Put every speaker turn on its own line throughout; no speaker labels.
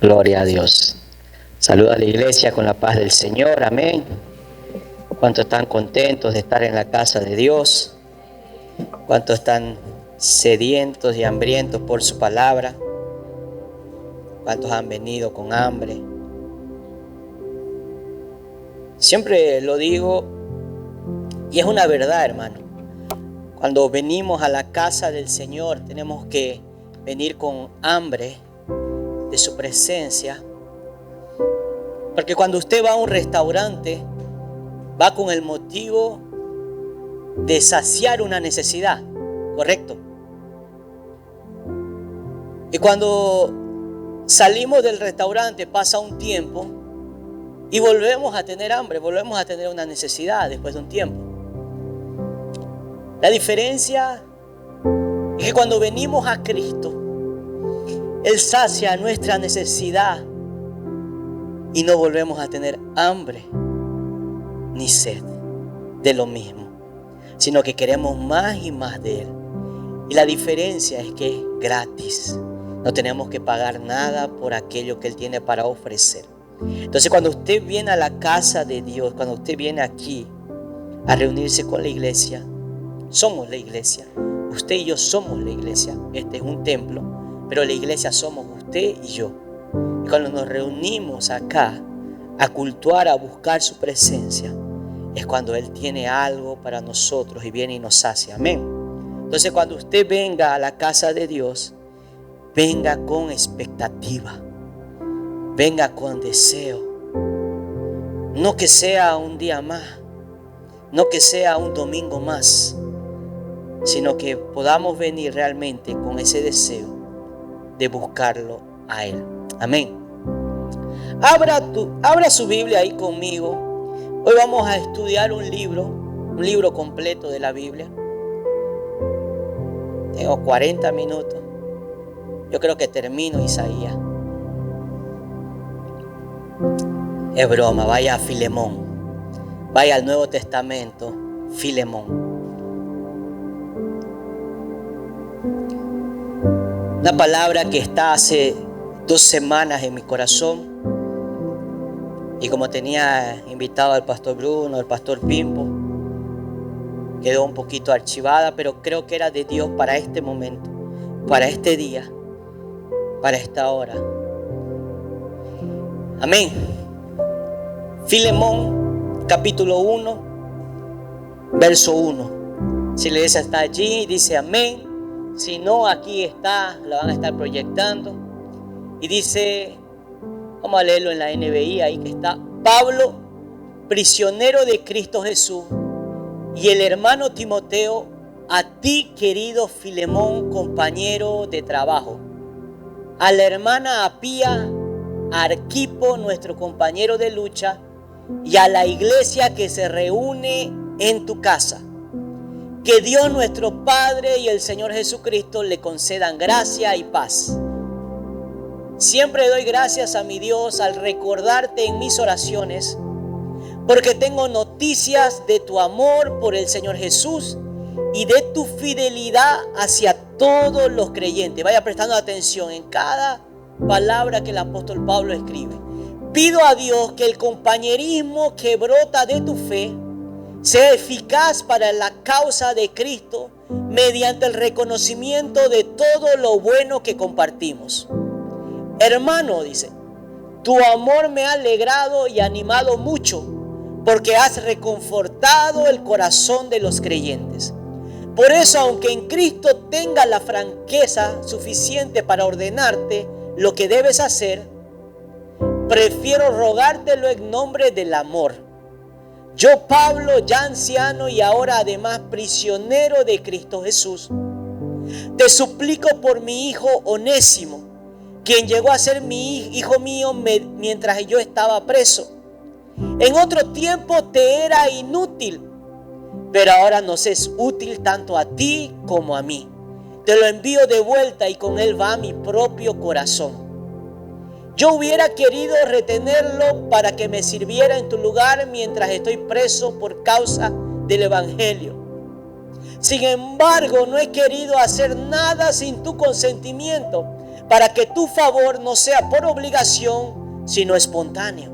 Gloria a Dios. Saluda a la iglesia con la paz del Señor. Amén. ¿Cuántos están contentos de estar en la casa de Dios? ¿Cuántos están sedientos y hambrientos por su palabra? ¿Cuántos han venido con hambre? Siempre lo digo y es una verdad, hermano. Cuando venimos a la casa del Señor tenemos que venir con hambre de su presencia. Porque cuando usted va a un restaurante, va con el motivo de saciar una necesidad, ¿correcto? Y cuando salimos del restaurante pasa un tiempo y volvemos a tener hambre, volvemos a tener una necesidad después de un tiempo. La diferencia es que cuando venimos a Cristo, Él sacia nuestra necesidad y no volvemos a tener hambre ni sed de lo mismo, sino que queremos más y más de Él. Y la diferencia es que es gratis. No tenemos que pagar nada por aquello que Él tiene para ofrecer. Entonces, cuando usted viene a la casa de Dios, cuando usted viene aquí a reunirse con la iglesia, somos la iglesia. Usted y yo somos la iglesia. Este es un templo, pero la iglesia somos usted y yo. Y cuando nos reunimos acá a cultuar, a buscar su presencia, es cuando Él tiene algo para nosotros y viene y nos sacia. Amén. Entonces, cuando usted venga a la casa de Dios, venga con expectativa, venga con deseo. No que sea un día más, no que sea un domingo más, sino que podamos venir realmente con ese deseo de buscarlo a Él. Amén. Abra su Biblia ahí conmigo. Hoy vamos a estudiar un libro completo de la Biblia. Tengo 40 minutos. Yo creo que termino Isaías. Es broma, vaya a Filemón. Vaya al Nuevo Testamento, Filemón. Una palabra que está hace 2 semanas en mi corazón. Y como tenía invitado al pastor Bruno, al pastor Pimpo, quedó un poquito archivada, pero creo que era de Dios para este momento, para este día, para esta hora. Amén. Filemón, capítulo 1, verso 1. Si la iglesia está allí, dice amén. Si no, aquí está, la van a estar proyectando. Y dice, vamos a leerlo en la NBI, ahí que está: Pablo, prisionero de Cristo Jesús, y el hermano Timoteo, a ti, querido Filemón, compañero de trabajo, a la hermana Apía, a Arquipo, nuestro compañero de lucha, y a la iglesia que se reúne en tu casa. Que Dios nuestro Padre y el Señor Jesucristo le concedan gracia y paz. Siempre doy gracias a mi Dios al recordarte en mis oraciones, porque tengo noticias de tu amor por el Señor Jesús y de tu fidelidad hacia todos los creyentes. Vaya prestando atención en cada palabra que el apóstol Pablo escribe. Pido a Dios que el compañerismo que brota de tu fe sea eficaz para la causa de Cristo mediante el reconocimiento de todo lo bueno que compartimos. Hermano, dice, tu amor me ha alegrado y animado mucho, porque has reconfortado el corazón de los creyentes. Por eso, aunque en Cristo tenga la franqueza suficiente para ordenarte lo que debes hacer, prefiero rogártelo en nombre del amor. Yo, Pablo, ya anciano y ahora además prisionero de Cristo Jesús, te suplico por mi hijo Onésimo, quien llegó a ser mi hijo mío mientras yo estaba preso. En otro tiempo te era inútil, pero ahora nos es útil tanto a ti como a mí. Te lo envío de vuelta y con él va mi propio corazón. Yo hubiera querido retenerlo para que me sirviera en tu lugar mientras estoy preso por causa del Evangelio. Sin embargo, no he querido hacer nada sin tu consentimiento, para que tu favor no sea por obligación, sino espontáneo.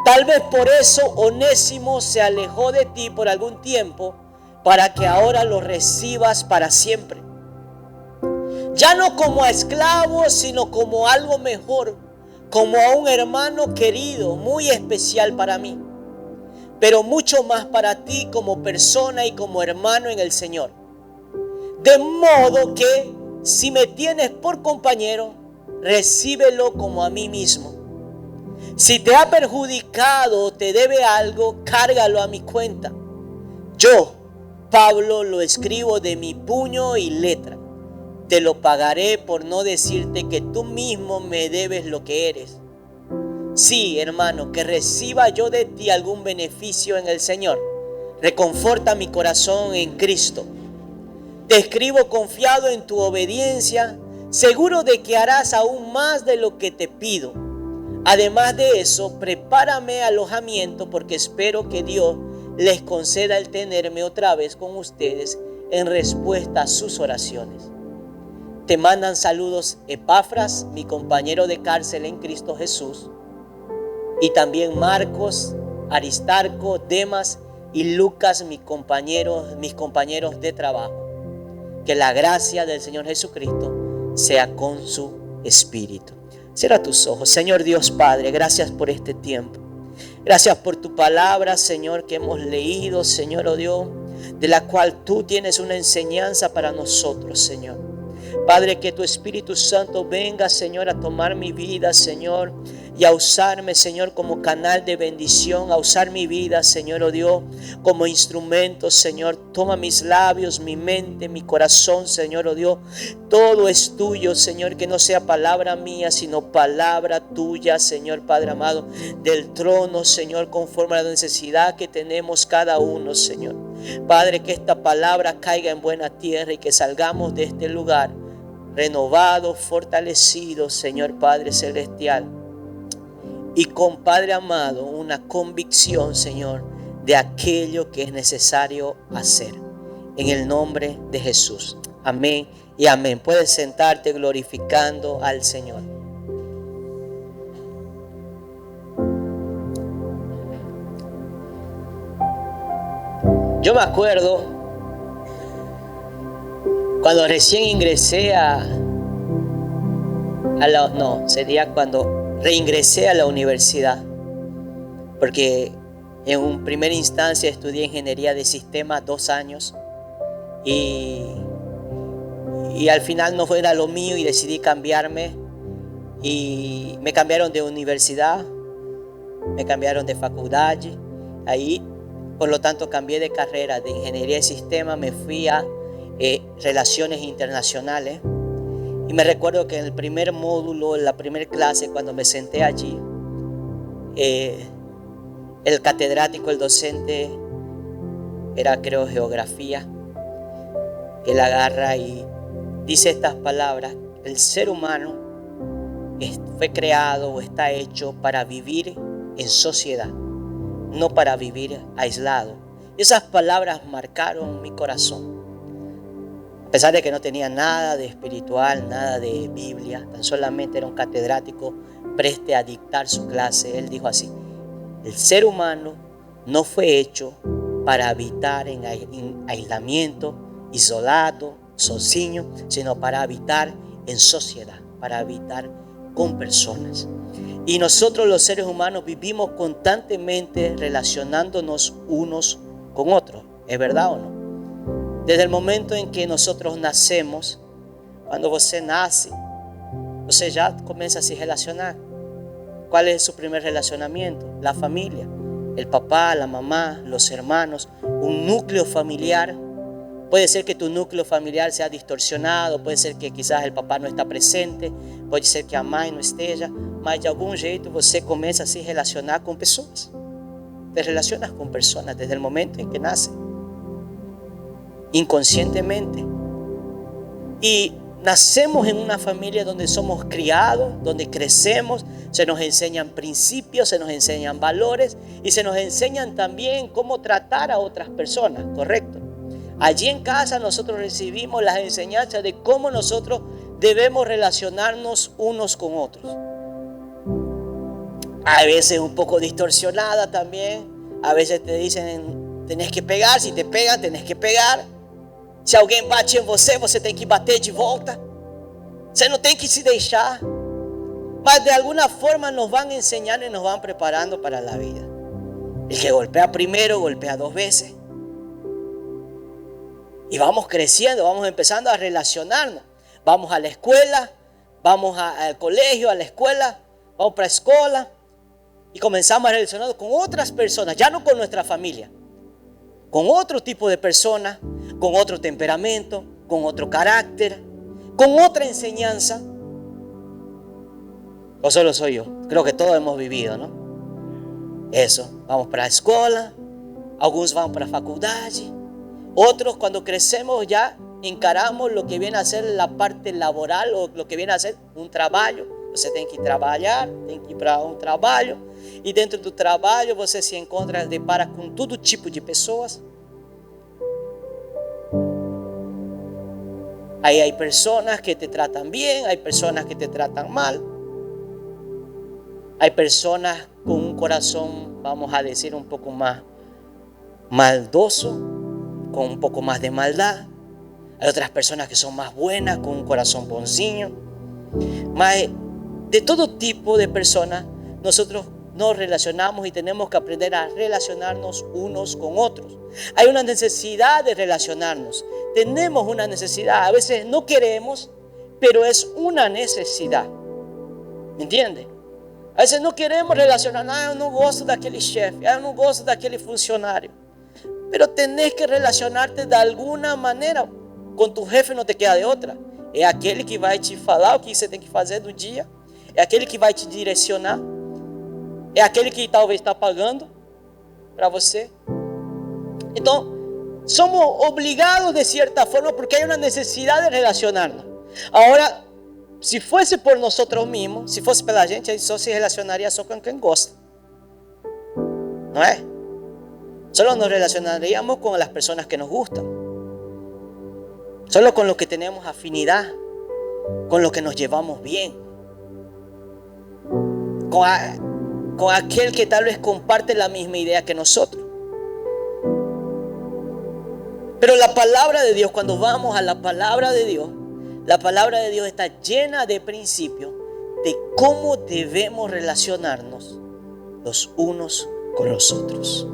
Tal vez por eso Onésimo se alejó de ti por algún tiempo, para que ahora lo recibas para siempre. Ya no como a esclavo, sino como algo mejor, como a un hermano querido, muy especial para mí, pero mucho más para ti como persona y como hermano en el Señor. De modo que si me tienes por compañero, recíbelo como a mí mismo. Si te ha perjudicado o te debe algo, cárgalo a mi cuenta. Yo, Pablo, lo escribo de mi puño y letra. Te lo pagaré por no decirte que tú mismo me debes lo que eres. Sí, hermano, que reciba yo de ti algún beneficio en el Señor. Reconforta mi corazón en Cristo. Te escribo confiado en tu obediencia, seguro de que harás aún más de lo que te pido. Además de eso, prepárame alojamiento, porque espero que Dios les conceda el tenerme otra vez con ustedes en respuesta a sus oraciones. Te mandan saludos Epafras, mi compañero de cárcel en Cristo Jesús, y también Marcos, Aristarco, Demas y Lucas, mis compañeros de trabajo. Que la gracia del Señor Jesucristo sea con su espíritu. Cierra tus ojos. Señor Dios Padre, gracias por este tiempo. Gracias por tu palabra, Señor, que hemos leído, Señor, oh Dios, de la cual tú tienes una enseñanza para nosotros, Señor. Padre, que tu Espíritu Santo venga, Señor, a tomar mi vida, Señor, y a usarme, Señor, como canal de bendición, a usar mi vida, Señor, oh Dios, como instrumento, Señor. Toma mis labios, mi mente, mi corazón, Señor, oh Dios. Todo es tuyo, Señor, que no sea palabra mía, sino palabra tuya, Señor, Padre amado, del trono, Señor, conforme a la necesidad que tenemos cada uno, Señor. Padre, que esta palabra caiga en buena tierra y que salgamos de este lugar renovados, fortalecidos, Señor Padre Celestial. Y con, Padre amado, una convicción, Señor, de aquello que es necesario hacer. En el nombre de Jesús. Amén y amén. Puedes sentarte glorificando al Señor. Yo me acuerdo cuando recién ingresé cuando reingresé a la universidad, porque en primera instancia estudié ingeniería de sistemas 2 años y al final no era lo mío y decidí cambiarme, y me cambiaron de universidad, me cambiaron de facultad, ahí por lo tanto cambié de carrera de ingeniería de sistemas, me fui a relaciones internacionales. Y me recuerdo que en el primer módulo, en la primera clase, cuando me senté allí, el catedrático, el docente, era creo geografía, él agarra y dice estas palabras: el ser humano fue creado o está hecho para vivir en sociedad, no para vivir aislado. Y esas palabras marcaron mi corazón. A pesar de que no tenía nada de espiritual, nada de Biblia, tan solamente era un catedrático preste a dictar su clase, él dijo así: el ser humano no fue hecho para habitar en aislamiento, isolado, sozinho, sino para habitar en sociedad, para habitar con personas. Y nosotros los seres humanos vivimos constantemente relacionándonos unos con otros. ¿Es verdad o no? Desde el momento en que nosotros nacemos, cuando você nace, você ya comienza a se relacionar. ¿Cuál es su primer relacionamiento? La familia, el papá, la mamá, los hermanos, un núcleo familiar. Puede ser que tu núcleo familiar sea distorsionado, puede ser que quizás el papá no está presente, puede ser que a mãe não esteja, mas de algum jeito você começa a se relacionar com pessoas. Te relacionas con personas desde el momento en que nace, inconscientemente. Y nacemos en una familia donde somos criados, donde crecemos, se nos enseñan principios, se nos enseñan valores y se nos enseñan también cómo tratar a otras personas, ¿correcto? Allí en casa nosotros recibimos las enseñanzas de cómo nosotros debemos relacionarnos unos con otros. A veces un poco distorsionada también. A veces te dicen, tenés que pegar. Si te pegan, tenés que pegar. Se alguém bate em você, você tem que bater de volta. Você não tem que se deixar. Mas de alguna forma nos van enseñando y nos van preparando para la vida. El que golpea primero, golpea 2 veces. Y vamos creciendo, vamos empezando a relacionarnos. Vamos a la escuela, vamos al colegio, a la escuela, vamos para la escuela. Y comenzamos a relacionarnos con otras personas, ya no con nuestra familia. Con otro tipo de personas, con otro temperamento, con otro carácter, con otra enseñanza. ¿O solo soy yo? Creo que todos hemos vivido, ¿no? Eso, vamos para la escuela, algunos van para la facultad, otros cuando crecemos ya encaramos lo que viene a ser la parte laboral o lo que viene a ser un trabajo. Você tem que trabalhar, tem que ir para um trabalho, e dentro do trabalho você se encontra, depara com todo tipo de pessoas. Aí hay personas que te tratan bien, hay personas que te tratan mal. Hay personas con un corazón, vamos a decir, un poco más maldoso, con un poco más de maldad. Hay otras personas que son más buenas, con un corazón bonzinho. Mas de todo tipo de personas, nosotros nos relacionamos y tenemos que aprender a relacionarnos unos con otros. Hay una necesidad de relacionarnos. Tenemos una necesidad. A veces no queremos, pero es una necesidad. ¿Me entiende? A veces no queremos relacionarnos. Eu não gosto daquele chefe. Eu não gosto daquele funcionário. Pero tenés que relacionarte de alguna manera. Com tu jefe não te queda de outra. É aquele que vai te falar o que você tem que fazer do dia. É aquele que vai te direcionar. É aquele que talvez está pagando para você. Então, somos obligados de cierta forma porque hay una necesidad de relacionarnos. Ahora, si fuese por nosotros mismos, si fuese pela gente, só se relacionaría só con quien gosta. ¿No es? Solo nos relacionaríamos con las personas que nos gustan. Solo con los que tenemos afinidad, con los que nos llevamos bien. Con aquel que tal vez comparte la misma idea que nosotros. Pero la palabra de Dios, cuando vamos a la palabra de Dios está llena de principios de cómo debemos relacionarnos los unos con los otros.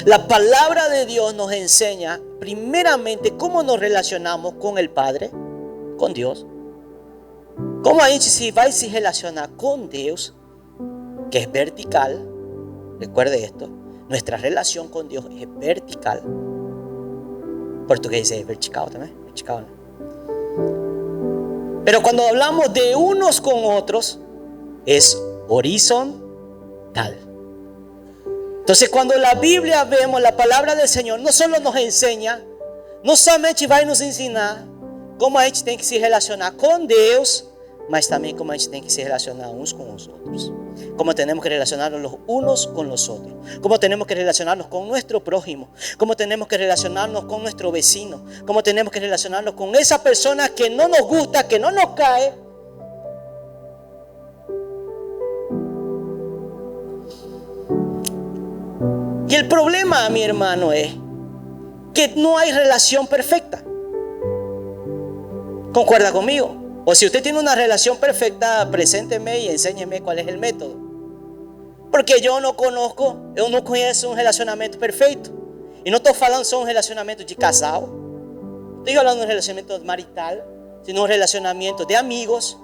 La palabra de Dios nos enseña primeramente cómo nos relacionamos con el Padre, con Dios. Cómo a gente se vai se relacionar con Dios, que es vertical. Recuerde esto, nuestra relación con Dios es vertical. Portugués es vertical también, vertical, ¿no? Pero cuando hablamos de unos con otros, es horizontal. Entonces, cuando la Biblia vemos la palabra del Señor, no solo nos enseña, no solamente vai nos ensinar como a gente tem que se relacionar com Deus, mas também como a gente tem que se relacionar uns com os outros. Como tenemos que relacionarnos los unos con los otros. Como tenemos que relacionarnos con nuestro prójimo. Como tenemos que relacionarnos con nuestro vecino. Como tenemos que relacionarnos con esa persona que no nos gusta, que no nos cae. Y el problema, mi hermano, es que no hay relación perfecta. ¿Concuerda conmigo? O si usted tiene una relación perfecta, presénteme y enséñeme cuál es el método. Porque yo no conozco un relacionamento perfeito. E não estou falando só um relacionamento de casal. Estou falando de um relacionamento marital, sino um relacionamento de amigos,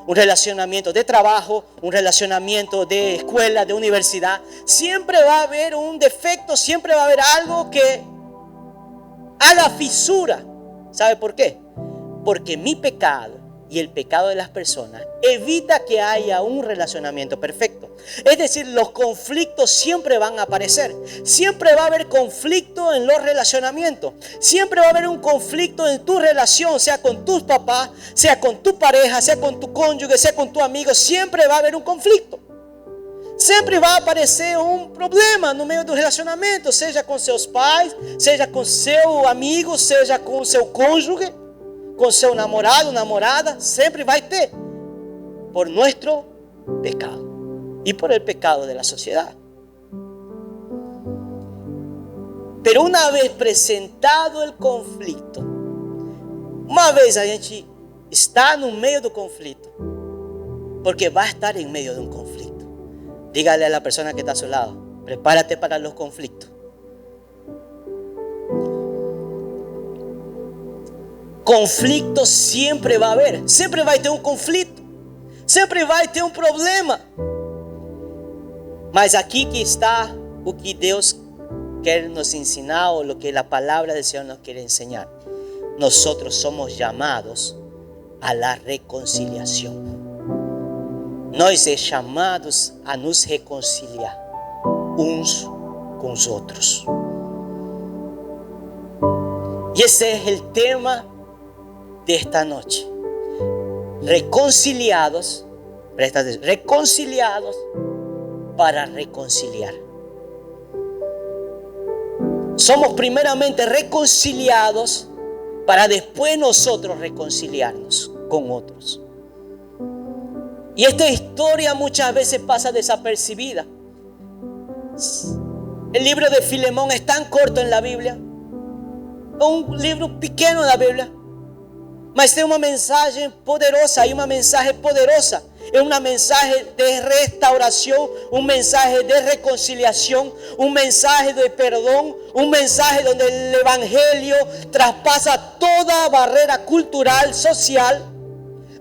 um relacionamento de trabalho, um relacionamento de escuela, de universidade. Siempre va a haber un defecto, siempre va a haber algo que haga fisura. ¿Sabe por qué? Porque mi pecado y el pecado de las personas evita que haya un relacionamiento perfecto. Es decir, los conflictos siempre van a aparecer. Siempre va a haber conflicto en los relacionamientos. Siempre va a haber un conflicto en tu relación, sea con tus papás, sea con tu pareja, sea con tu cónyuge, sea con tu amigo. Siempre va a haber un conflicto. Sempre vai aparecer um problema no meio do relacionamento, seja com seus pais, seja com seu amigo, seja com seu cônjuge, com seu namorado, namorada, sempre vai ter, por nuestro pecado y por el pecado de la sociedad. Pero una vez presentado el conflicto, uma vez a gente está no meio do conflito, porque va a estar en medio de un conflicto. Dígale a la persona que está a su lado, prepárate para los conflictos. Conflito sempre vai haver, sempre vai ter um conflito, sempre vai ter um problema. Mas aqui que está o que Deus quer nos ensinar, o lo que la palabra del Señor nos quiere enseñar. Nosotros somos llamados a la reconciliación. Nós somos chamados a nos reconciliar uns com os outros. E esse é o tema de esta noche. Reconciliados, presta atención, reconciliados para reconciliar. Somos primeramente reconciliados para después nosotros reconciliarnos con otros. Y esta historia muchas veces pasa desapercibida. El libro de Filemón es tan corto en la Biblia. Es un libro pequeño en la Biblia. Mas tem uma mensagem poderosa, e uma mensagem poderosa. É uma mensagem de restauração, uma mensagem de reconciliação, uma mensagem de perdão, uma mensagem onde o evangelho traspassa toda a barreira cultural, social.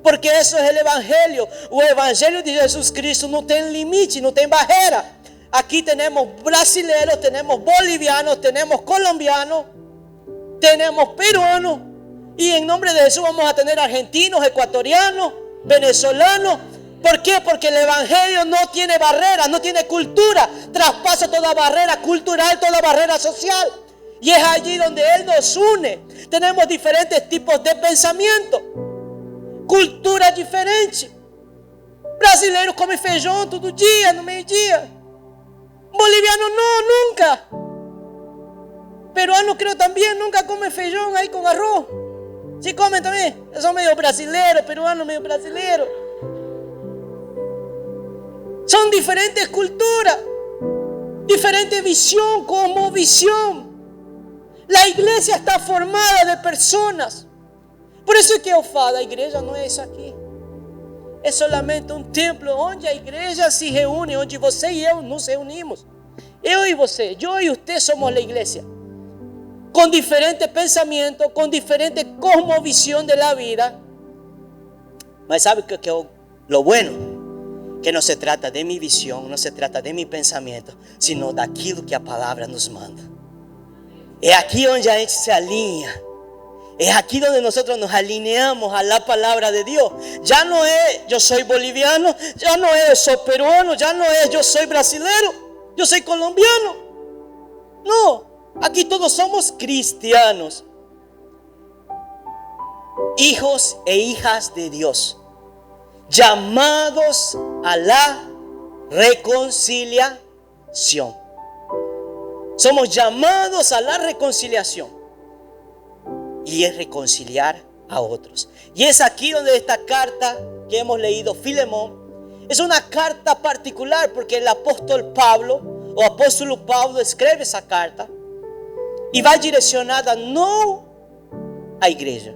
Porque isso é o evangelho. O evangelho de Jesus Cristo não tem limite, não tem barreira. Aqui temos brasileiros, temos bolivianos, temos colombianos, temos peruanos. Y en nombre de Jesús vamos a tener argentinos, ecuatorianos, venezolanos. ¿Por qué? Porque el evangelio no tiene barreras, no tiene cultura. Traspasa toda barrera cultural, toda barrera social. Y es allí donde Él nos une. Tenemos diferentes tipos de pensamiento, culturas diferentes. Brasileiro come feijão todo dia, no meio-dia. Boliviano no, nunca. Peruano creo también nunca come feijão ahí con arroz. Sí comen también. Son medio brasileros, peruanos medio brasileros. Son diferentes culturas, diferente visión, cosmovisión. La iglesia está formada de personas. Por eso es que eu falo, a igreja não é isso aqui. É solamente um templo onde a igreja se reúne, onde você e eu nos reunimos. Eu e você, eu e você somos a igreja. Con diferentes pensamientos, con diferente cosmovisión de la vida. Mas sabe que lo bueno, que no se trata de mi visión, no se trata de mi pensamiento, sino daquilo que a palavra nos manda. Es aquí donde a gente se alinea. Es aquí donde nosotros nos alineamos a la palabra de Dios. Ya no es yo soy boliviano, ya no es yo soy peruano, ya no es yo soy brasilero, yo soy colombiano. No. Aquí todos somos cristianos, hijos e hijas de Dios, llamados a la reconciliación. Somos llamados a la reconciliación y es reconciliar a otros. Y es aquí donde esta carta que hemos leído, Filemón, es una carta particular porque el apóstol Pablo escribe esa carta. Y va direccionada no a iglesia.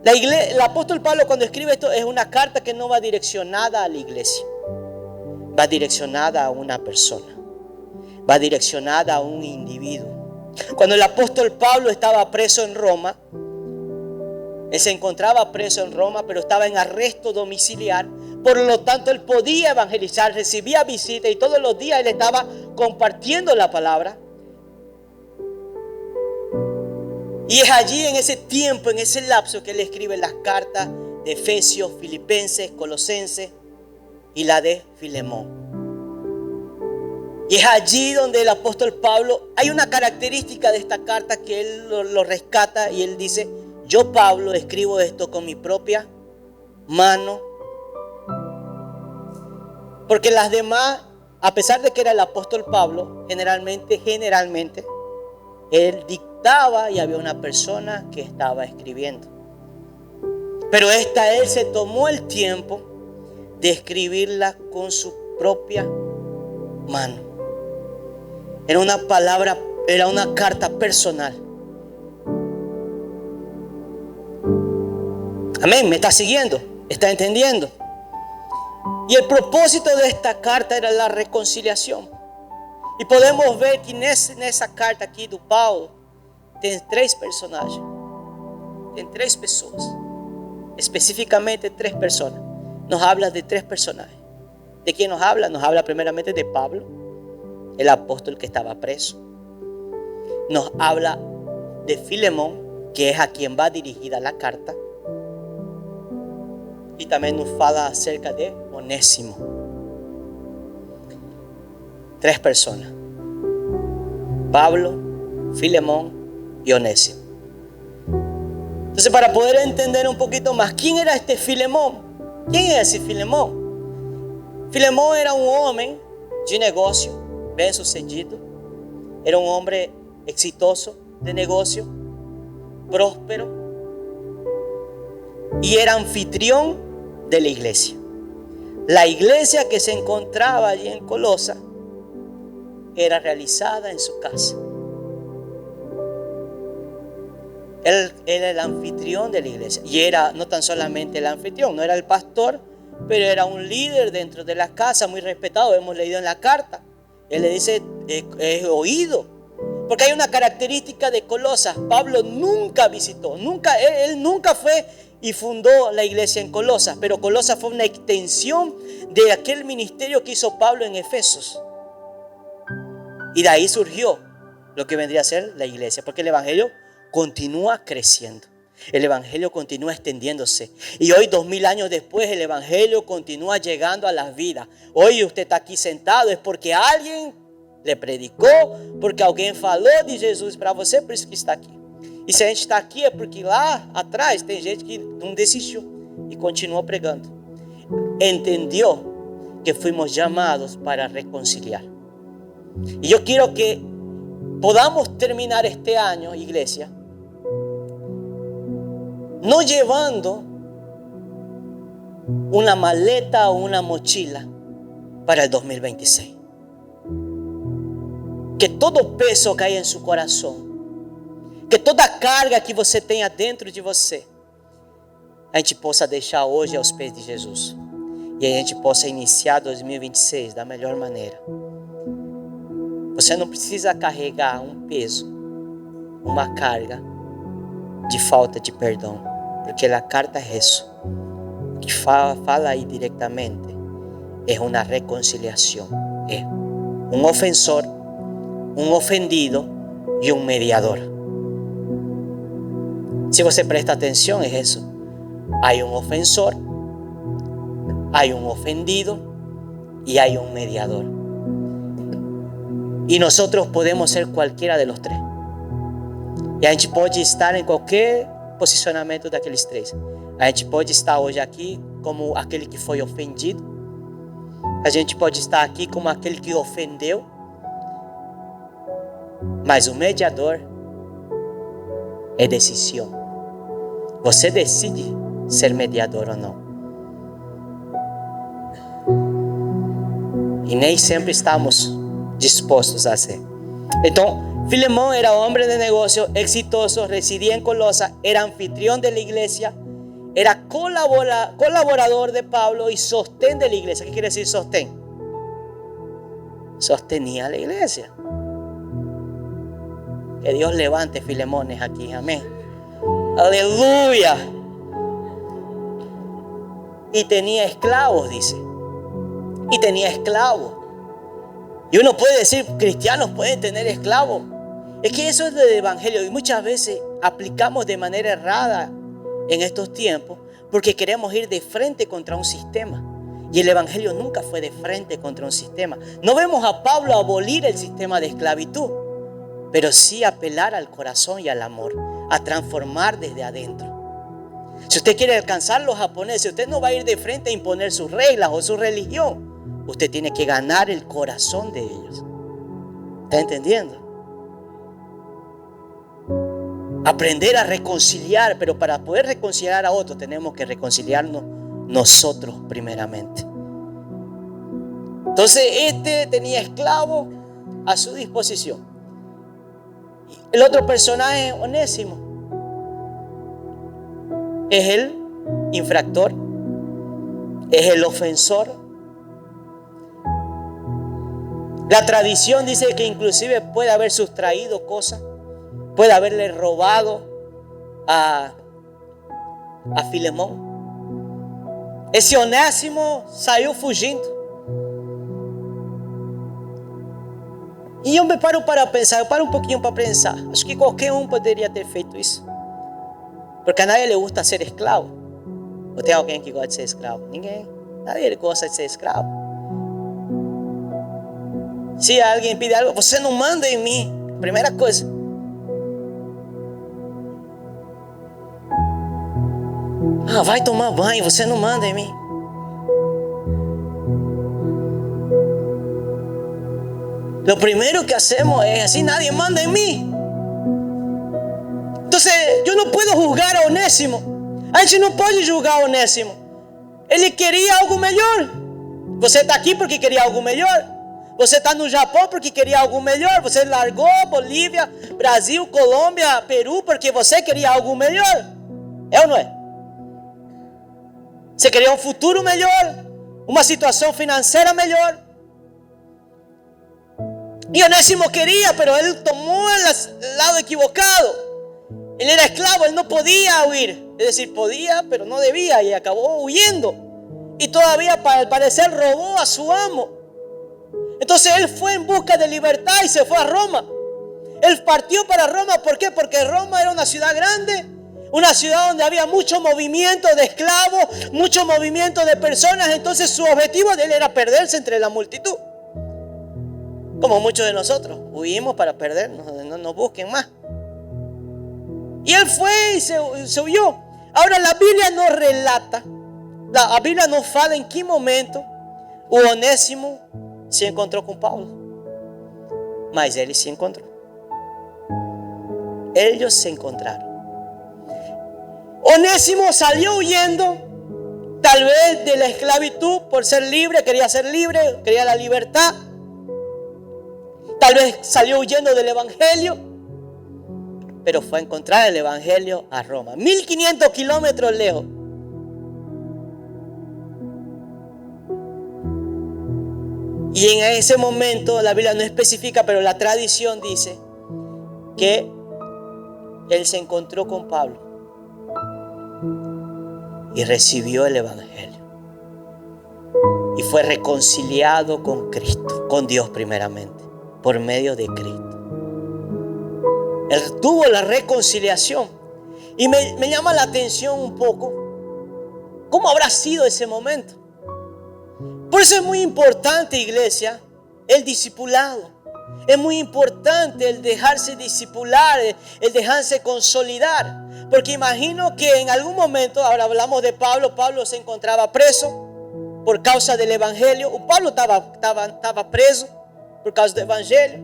El apóstol Pablo cuando escribe esto es una carta que no va direccionada a la iglesia. Va direccionada a una persona. Va direccionada a un individuo. Cuando el apóstol Pablo estaba preso en Roma, él se encontraba preso en Roma, pero estaba en arresto domiciliar. Por lo tanto, él podía evangelizar, recibía visitas y todos los días él estaba compartiendo la palabra. Y es allí en ese tiempo, en ese lapso que él escribe las cartas de Efesios, Filipenses, Colosenses y la de Filemón. Y es allí donde el apóstol Pablo, hay una característica de esta carta que él lo rescata y él dice, yo Pablo escribo esto con mi propia mano. Porque las demás a pesar de que era el apóstol Pablo, generalmente, él dictaba y había una persona que estaba escribiendo. Pero él se tomó el tiempo de escribirla con su propia mano. Era una carta personal. Amén, ¿me está siguiendo? ¿Está entendiendo? Y el propósito de esta carta era la reconciliación. Y podemos ver que nessa carta aqui do Paulo tem 3 personagens. Tem 3 pessoas. Específicamente 3 personas. Nos habla de 3 personajes. ¿De quién nos habla? Nos habla primeramente de Pablo, el apóstol que estaba preso. Nos habla de Filemón, que es a quien va dirigida la carta. Y también nos fala acerca de Onésimo. 3 personas: Pablo, Filemón y Onésimo. Entonces, para poder entender un poquito más, ¿quién era este Filemón? ¿Quién es ese Filemón? Filemón era un hombre de negocio, bien sucedido. Era un hombre exitoso de negocio, próspero, y era anfitrión de la iglesia. La iglesia que se encontraba allí en Colosa era realizada en su casa. Él era el anfitrión de la iglesia. Y era no tan solamente el anfitrión, no era el pastor, pero era un líder dentro de la casa, muy respetado. Hemos leído en la carta. Él le dice, he oído. Porque hay una característica de Colosas. Pablo nunca visitó, él nunca fue y fundó la iglesia en Colosas. Pero Colosas fue una extensión de aquel ministerio que hizo Pablo en Efesos. Y de ahí surgió lo que vendría a ser la iglesia. Porque el evangelio continúa creciendo. El evangelio continúa extendiéndose. Y hoy, 2000 años después, el evangelio continúa llegando a las vidas. Hoy usted está aquí sentado es porque alguien le predicou, porque alguém falou de Jesus para você, por isso que está aqui. E se a gente está aqui é porque lá atrás tem gente que não desistiu e continuou pregando. Entendeu que fuimos chamados para reconciliar. E eu quero que podamos terminar este ano, igreja, no llevando una maleta o una mochila para el 2026. Que todo peso caia em seu coração, que toda carga que você tenha dentro de você, a gente possa deixar hoje aos pés de Jesus. E a gente possa iniciar 2026 da melhor maneira. Você não precisa carregar um peso, uma carga de falta de perdão, porque a carta é isso. O que fala aí diretamente é uma reconciliação. É um ofensor, um ofendido e um mediador. Se você presta atenção, é isso. Há um ofensor, há um ofendido e há um mediador. E nós podemos ser qualquer de los 3. E a gente pode estar em qualquer posicionamento daqueles 3. A gente pode estar hoje aqui como aquele que foi ofendido. A gente pode estar aqui como aquele que ofendeu. Mas o mediador é decisão. Você decide ser mediador ou não. E nem sempre estamos dispostos a ser. Então, Filemón era hombre de negocio exitoso, residía en Colosa, era anfitrión de la iglesia, era colaborador de Pablo y sostén de la iglesia. ¿Qué quiere decir sostén? Sostenía la iglesia. Que Dios levante Filemones aquí, amén. Aleluya. Y tenía esclavos, dice. Y tenía esclavos. Y uno puede decir, cristianos pueden tener esclavos. Es que eso es del evangelio y muchas veces aplicamos de manera errada en estos tiempos porque queremos ir de frente contra un sistema. Y el evangelio nunca fue de frente contra un sistema. No vemos a Pablo abolir el sistema de esclavitud, pero sí apelar al corazón y al amor, a transformar desde adentro. Si usted quiere alcanzar los japoneses, usted no va a ir de frente a imponer sus reglas o su religión. usted tiene que ganar el corazón de ellos. ¿Está entendiendo? Aprender a reconciliar, pero para poder reconciliar a otros tenemos que reconciliarnos nosotros primeramente. Entonces este tenía esclavo a su disposición. El otro personaje, Onésimo, es el infractor, es el ofensor. La tradición dice que inclusive puede haber sustraído cosas, puede haberle robado a Filemón. Esse Onésimo saiu fugindo. E eu me paro para pensar, eu paro um pouquinho para pensar. Acho que qualquer um poderia ter feito isso. Porque a nadie le gusta ser esclavo. Ou tem alguém que gosta de ser escravo? Ninguém. Nadie gosta de ser escravo. Se alguém pede algo, você não manda em mim. Primeira coisa. Vai tomar banho, você não manda em mim. Lo primero que hacemos es así, nadie manda en mí. Entonces, yo no puedo juzgar a Onésimo. A gente não pode julgar a Onésimo. Ele queria algo melhor. Você está aqui porque queria algo melhor. Você está no Japão porque queria algo melhor. Você largou Bolívia, Brasil, Colômbia, Peru porque você queria algo melhor. É ou não é? Você queria um futuro melhor, uma situação financeira melhor. Y Onésimo quería, pero él tomó el lado equivocado. Él era esclavo, él no podía huir. Es decir, podía, pero no debía y acabó huyendo. Y todavía, al parecer, robó a su amo. Entonces él fue en busca de libertad y se fue a Roma. Él partió para Roma, ¿por qué? Porque Roma era una ciudad grande, una ciudad donde había mucho movimiento de esclavos, mucho movimiento de personas. Entonces su objetivo de él era perderse entre la multitud. Como muchos de nosotros, huimos para perdernos, no nos busquen más. Y él fue y se huyó. Ahora la Biblia no relata, la Biblia no fala en qué momento o Onésimo se encontró con Pablo. Mas ele se encontrou. Ellos se encontraron. Onésimo salió huyendo, tal vez de la esclavitud por ser libre, quería la libertad. Tal vez salió huyendo del evangelio, pero fue a encontrar el evangelio a Roma, 1500 kilómetros lejos. Y en ese momento, la Biblia no especifica, pero la tradición dice que él se encontró con Pablo y recibió el evangelio. Y fue reconciliado con Cristo, con Dios primeramente, por medio de Cristo. Él tuvo la reconciliación. Y me llama la atención un poco cómo habrá sido ese momento. Por eso es muy importante, iglesia, el discipulado. Es muy importante el dejarse discipular, el dejarse consolidar. Porque imagino que en algún momento, ahora hablamos de Pablo, Pablo se encontraba preso por causa del evangelio. O Pablo estava preso por causa do evangelho,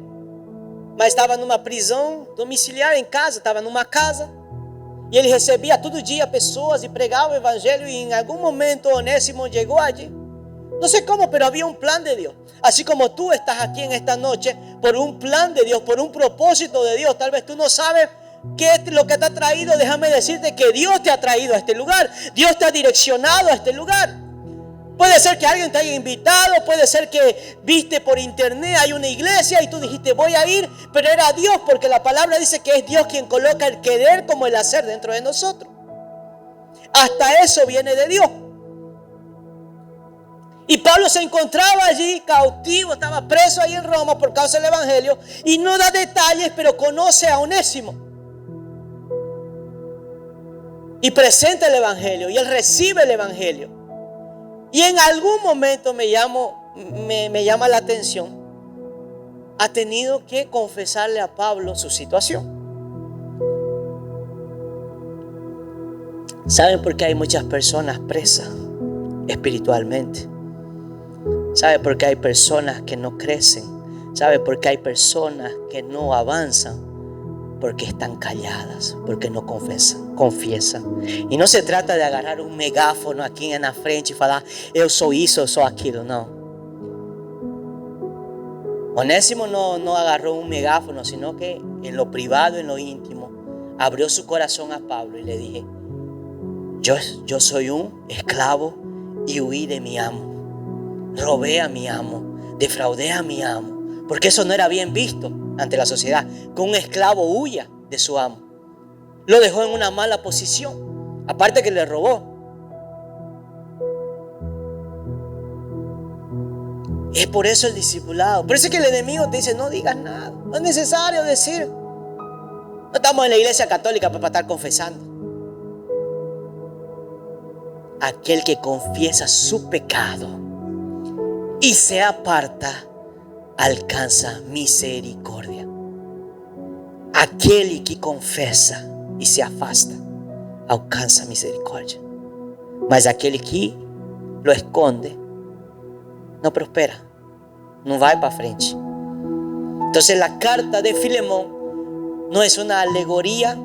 mas estava numa prisão domiciliar em casa, estava numa casa, e ele recebia todo dia pessoas e pregava o evangelho, e em algum momento Onésimo chegou allí. No sé cómo, pero había un plan de Dios. Así como tú estás aquí en esta noche por un plan de Dios, por un propósito de Dios. Tal vez tú no sabes qué es lo que te ha traído. Déjame decirte que Dios te ha traído a este lugar. Dios te ha direccionado a este lugar. Puede ser que alguien te haya invitado, puede ser que viste por internet, hay una iglesia y tú dijiste voy a ir, pero era Dios, porque la palabra dice que es Dios quien coloca el querer como el hacer dentro de nosotros. Hasta eso viene de Dios. Y Pablo se encontraba allí cautivo, estaba preso ahí en Roma por causa del evangelio, y no da detalles, pero conoce a Onésimo y presenta el evangelio, y él recibe el evangelio. Y en algún momento me llama la atención, ha tenido que confesarle a Pablo su situación. ¿Saben por qué hay muchas personas presas espiritualmente? ¿Sabe por qué hay personas que no crecen? ¿Sabe por qué hay personas que no avanzan? Porque están calladas, porque no confiesan. E não se trata de agarrar um megáfono aqui na frente e falar: eu sou isso, eu sou aquilo. Não. Onésimo no agarró un megáfono, sino que en lo privado, en lo íntimo, abrió su corazón a Pablo y le dije: yo soy un esclavo y huí de mi amo. Robé a mi amo, defraudé a mi amo, porque eso no era bien visto ante la sociedad, que un esclavo huya de su amo. Lo dejó en una mala posición, aparte que le robó. Es por eso el discipulado. Por eso es que el enemigo te dice: no digas nada, no es necesario decir. No estamos en la iglesia católica para estar confesando. Aquel que confiesa su pecado y se aparta, alcanza misericordia. Aquel que confessa e se afasta, alcanza misericordia. Mas aquele que lo esconde, no prospera, no va para frente. Entonces la carta de Filemón no es una alegoría,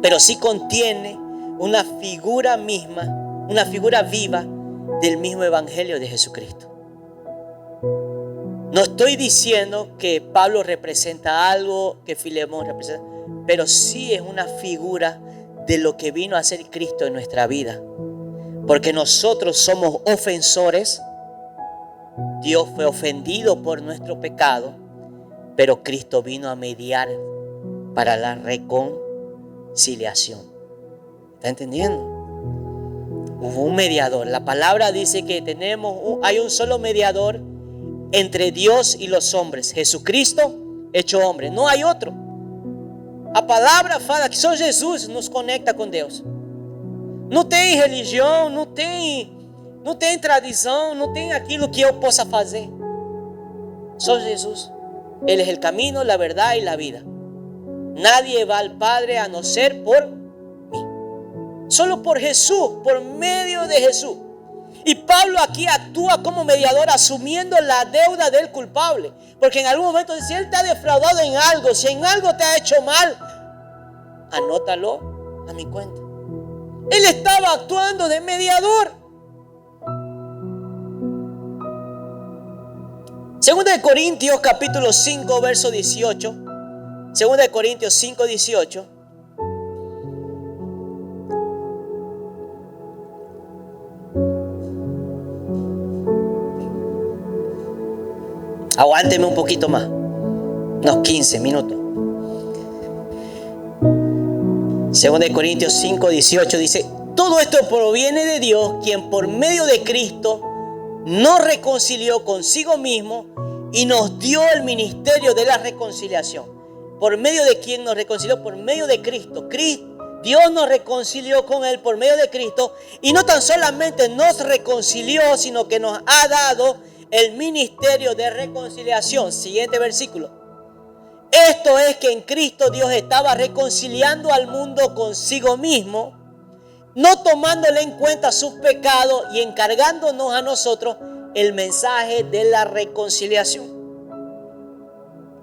pero sí contiene una figura misma, una figura viva del mismo evangelio de Jesucristo. No estoy diciendo que Pablo representa algo que Filemón representa, pero sí es una figura de lo que vino a ser Cristo en nuestra vida. Porque nosotros somos ofensores. Dios fue ofendido por nuestro pecado, pero Cristo vino a mediar para la reconciliación. ¿Está entendiendo? Hubo un mediador. La palabra dice que hay un solo mediador entre Dios y los hombres, Jesucristo hecho hombre. Não há outro. A palavra fala que só Jesus nos conecta com Deus. Não tem religião, não tem tradição, não tem aquilo que eu possa fazer. Só Jesus. Él es el camino, la verdad y la vida. Nadie va al Padre a no ser por mí. Solo por Jesús, por medio de Jesús. Y Pablo aquí actúa como mediador, asumiendo la deuda del culpable. Porque en algún momento, si él te ha defraudado en algo, si en algo te ha hecho mal, anótalo a mi cuenta. Él estaba actuando de mediador. Segunda de Corintios capítulo 5 verso 18. Segunda de Corintios 5, 18. Aguánteme un poquito más, unos 15 minutos. Segunda de Corintios 5, 18 dice: todo esto proviene de Dios, quien por medio de Cristo nos reconcilió consigo mismo y nos dio el ministerio de la reconciliación. ¿Por medio de quién nos reconcilió? Por medio de Cristo. Dios nos reconcilió con Él por medio de Cristo. Y no tan solamente nos reconcilió, sino que nos ha dado el ministerio de reconciliación. Siguiente versículo. Esto es que en Cristo Dios estaba reconciliando al mundo consigo mismo, no tomándole en cuenta sus pecados y encargándonos a nosotros el mensaje de la reconciliación.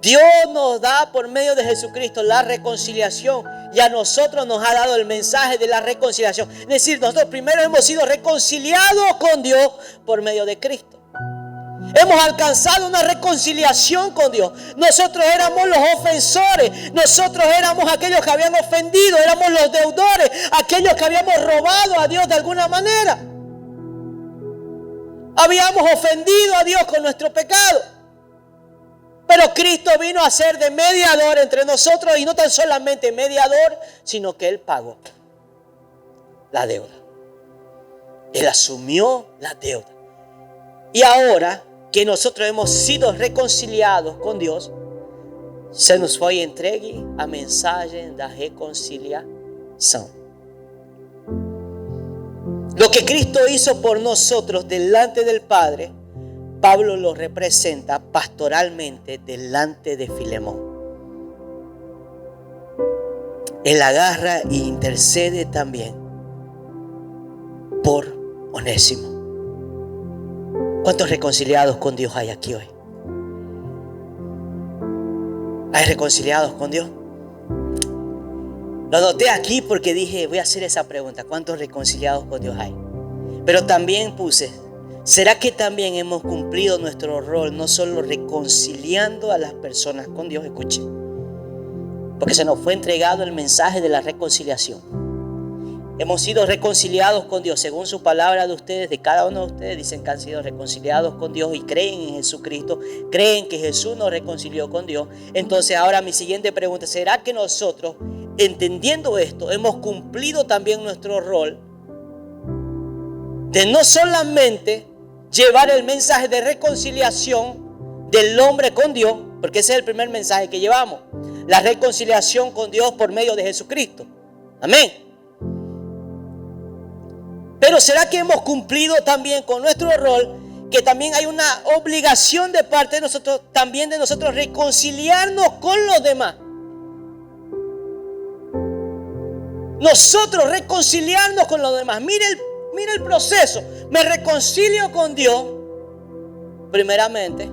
Dios nos da por medio de Jesucristo la reconciliación y a nosotros nos ha dado el mensaje de la reconciliación. Es decir, nosotros primero hemos sido reconciliados con Dios por medio de Cristo. Hemos alcanzado una reconciliación con Dios. Nosotros éramos los ofensores. Nosotros éramos aquellos que habían ofendido. Éramos los deudores. Aquellos que habíamos robado a Dios de alguna manera. Habíamos ofendido a Dios con nuestro pecado. Pero Cristo vino a ser de mediador entre nosotros. Y no tan solamente mediador, sino que Él pagó la deuda. Él asumió la deuda. Y ahora que nosotros hemos sido reconciliados con Dios, se nos foi entregue a mensagem da reconciliação. Lo que Cristo hizo por nosotros delante del Padre, Pablo lo representa pastoralmente delante de Filemón. Él agarra e intercede también por Onésimo. ¿Cuántos reconciliados con Dios hay aquí hoy? ¿Hay reconciliados con Dios? Lo noté aquí porque dije, voy a hacer esa pregunta. ¿Cuántos reconciliados con Dios hay? Pero también puse, ¿será que también hemos cumplido nuestro rol no solo reconciliando a las personas con Dios? Escuche, porque se nos fue entregado el mensaje de la reconciliación. Hemos sido reconciliados con Dios según su palabra de ustedes, de cada uno de ustedes. Dicen que han sido reconciliados con Dios y creen en Jesucristo, creen que Jesús nos reconcilió con Dios. Entonces ahora mi siguiente pregunta, ¿será que nosotros, entendiendo esto, hemos cumplido también nuestro rol de no solamente llevar el mensaje de reconciliación del hombre con Dios, porque ese es el primer mensaje que llevamos, la reconciliación con Dios por medio de Jesucristo? Amén. Pero ¿será que hemos cumplido también con nuestro rol? Que también hay una obligación de parte de nosotros, también de nosotros, reconciliarnos con los demás. Nosotros reconciliarnos con los demás. Mira el proceso. Me reconcilio con Dios, primeramente.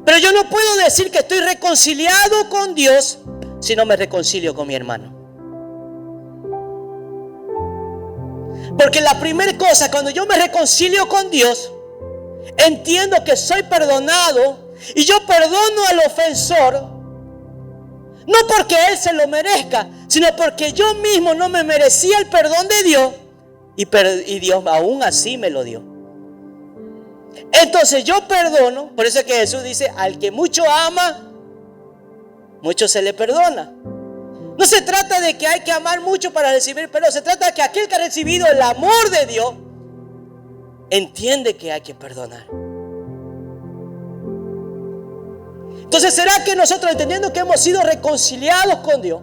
Pero yo no puedo decir que estoy reconciliado con Dios si no me reconcilio con mi hermano. Porque la primera cosa, cuando yo me reconcilio con Dios, entiendo que soy perdonado y yo perdono al ofensor, no porque él se lo merezca, sino porque yo mismo no me merecía el perdón de Dios y Dios aún así me lo dio. Entonces yo perdono, por eso es que Jesús dice, al que mucho ama, mucho se le perdona. No se trata de que hay que amar mucho para recibir perdón. Se trata de que aquel que ha recibido el amor de Dios entiende que hay que perdonar. Entonces, ¿será que nosotros, entendiendo que hemos sido reconciliados con Dios,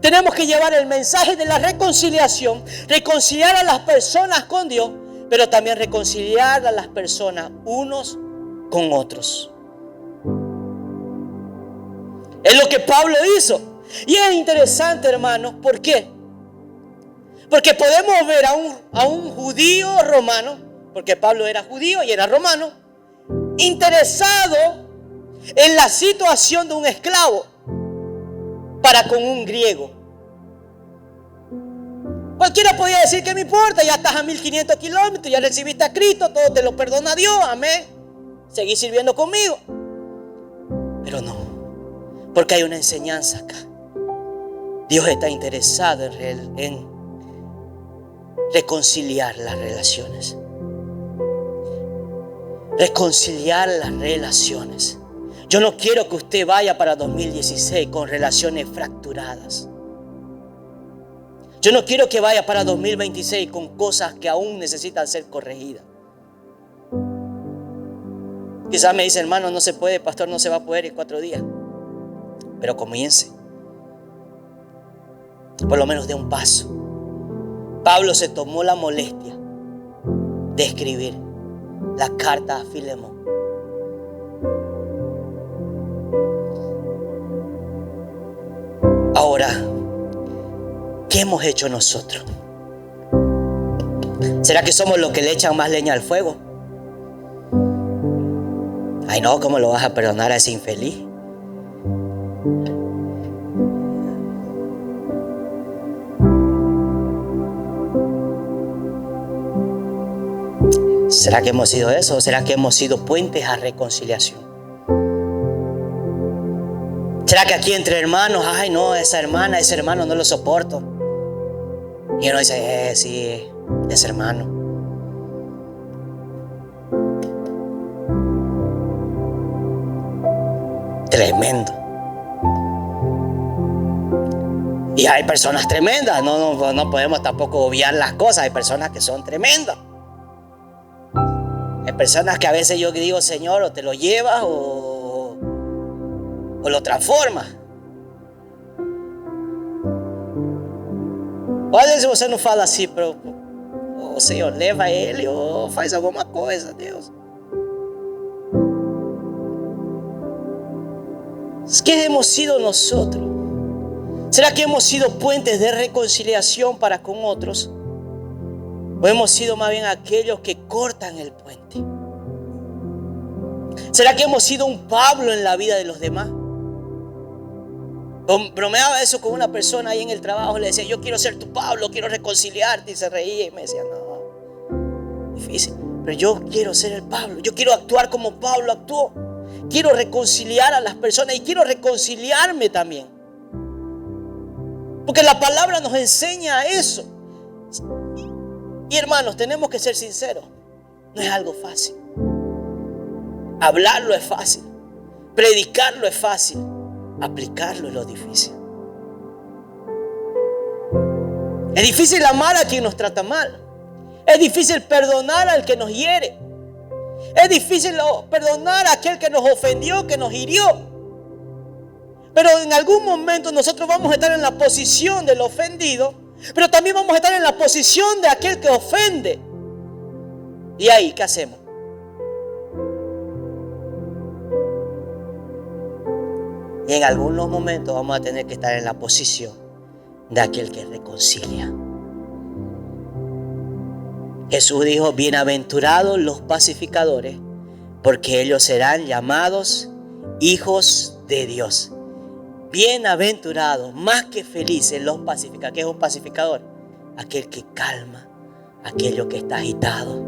tenemos que llevar el mensaje de la reconciliación, reconciliar a las personas con Dios, pero también reconciliar a las personas unos con otros? Es lo que Pablo hizo. Y es interesante, hermanos, ¿por qué? Porque podemos ver a un judío romano, porque Pablo era judío y era romano, interesado en la situación de un esclavo para con un griego. Cualquiera podía decir que me importa, ya estás a 1500 kilómetros, ya recibiste a Cristo, todo te lo perdona Dios, amén. Seguí sirviendo conmigo. Pero no, porque hay una enseñanza acá. Dios está interesado en reconciliar las relaciones. Reconciliar las relaciones. Yo no quiero que usted vaya para 2016 con relaciones fracturadas. Yo no quiero que vaya para 2026 con cosas que aún necesitan ser corregidas. Quizás me dice, hermano, no se puede, pastor, no se va a poder en 4 días. Pero comience. Por lo menos de un paso. Pablo se tomó la molestia de escribir la carta a Filemón. Ahora, ¿qué hemos hecho nosotros? ¿Será que somos los que le echan más leña al fuego? Ay no, ¿cómo lo vas a perdonar a ese infeliz? ¿Será que hemos sido eso? ¿O será que hemos sido puentes a reconciliación? ¿Será que aquí entre hermanos, ay no, esa hermana, ese hermano no lo soporto? Y uno dice, sí, es hermano. Tremendo. Y hay personas tremendas, no podemos tampoco obviar las cosas, hay personas que son tremendas. Hay personas que a veces yo digo, Señor, o te lo llevas o lo transformas. Ou às vezes você não fala assim para o Senhor, leva ele ou faz alguma coisa, Deus. ¿Qué hemos sido nosotros? ¿Será que hemos sido puentes de reconciliación para con otros? ¿O hemos sido más bien aquellos que cortan el puente? ¿Será que hemos sido un Pablo en la vida de los demás? Bromeaba eso con una persona ahí en el trabajo. Le decía, yo quiero ser tu Pablo, quiero reconciliarte. Y se reía y me decía, no, difícil. Pero yo quiero ser el Pablo. Yo quiero actuar como Pablo actuó. Quiero reconciliar a las personas y quiero reconciliarme también. Porque la palabra nos enseña eso. Y hermanos, tenemos que ser sinceros. No es algo fácil. Hablarlo es fácil. Predicarlo es fácil. Aplicarlo es lo difícil. Es difícil amar a quien nos trata mal. Es difícil perdonar al que nos hiere. Es difícil perdonar a aquel que nos ofendió, que nos hirió. Pero en algún momento nosotros vamos a estar en la posición del ofendido, pero también vamos a estar en la posición de aquel que ofende. ¿Y ahí qué hacemos? Y en algunos momentos vamos a tener que estar en la posición de aquel que reconcilia. Jesús dijo, bienaventurados los pacificadores, porque ellos serán llamados hijos de Dios. Bienaventurados, más que felices los pacificadores. ¿Qué es un pacificador? Aquel que calma, aquello que está agitado.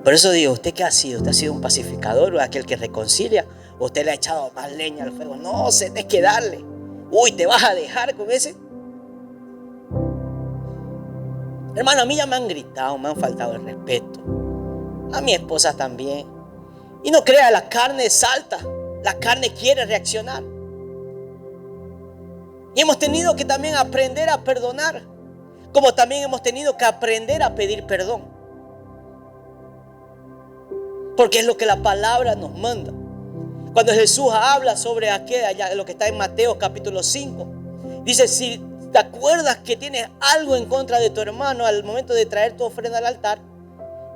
Por eso digo, ¿usted qué ha sido? ¿Usted ha sido un pacificador o aquel que reconcilia? ¿O usted le ha echado más leña al fuego? No, se tienes que darle. Uy, ¿te vas a dejar con ese? Hermano, a mí ya me han gritado, me han faltado el respeto. A mi esposa también. Y no crea, la carne salta. La carne quiere reaccionar. Y hemos tenido que también aprender a perdonar. Como también hemos tenido que aprender a pedir perdón. Porque es lo que la palabra nos manda. Cuando Jesús habla sobre lo que está en Mateo capítulo 5. Dice, si te acuerdas que tienes algo en contra de tu hermano al momento de traer tu ofrenda al altar,